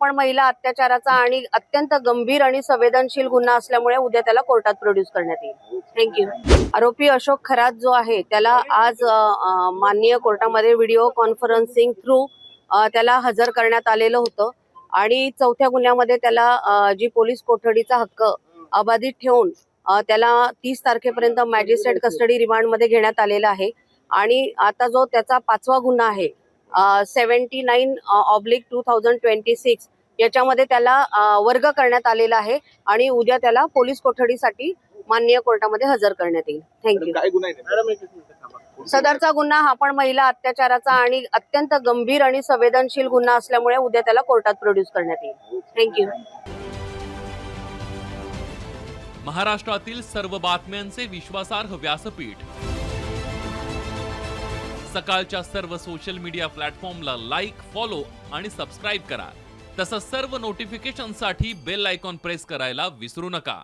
पण महिला अत्याचाराचा आणि अत्यंत गंभीर आणि संवेदनशील गुन्हा असल्यामुळे उद्या त्याला कोर्टात प्रोड्यूस करण्यात येईल. थँक्यू. आरोपी अशोक खरात जो आहे त्याला आज माननीय कोर्टामध्ये व्हिडिओ कॉन्फरन्सिंग थ्रू त्याला हजर करण्यात आलेलं होतं आणि चौथ्या गुन्ह्यामध्ये त्याला जी पोलीस कोठडीचा हक्क अबाधित ठेवून त्याला 30 तारखेपर्यंत मॅजिस्ट्रेट कस्टडी रिमांडमध्ये घेण्यात आलेला आहे. आणि आता जो त्याचा 5वा गुन्हा आहे 79/2026 याच्यामध्ये त्याला वर्ग करण्यात आलेला आहे आणि उद्या त्याला पोलीस कोठडीसाठी माननीय कोर्टामध्ये हजर करण्यात येईल. थँक्यू. सदरचा गुन्हा हा पण महिला अत्याचाराचा आणि अत्यंत गंभीर आणि संवेदनशील गुन्हा असल्यामुळे उद्या त्याला कोर्टात प्रोड्यूस करण्यात येईल. थँक्यू. महाराष्ट्रातील सर्व बातम्यांचे विश्वासार्ह व्यासपीठ सकाळच्या सर्व सोशल मीडिया प्लॅटफॉर्मला लाईक, फॉलो आणि सबस्क्राईब करा. तसंच सर्व नोटिफिकेशनसाठी बेल आयकॉन प्रेस करायला विसरू नका.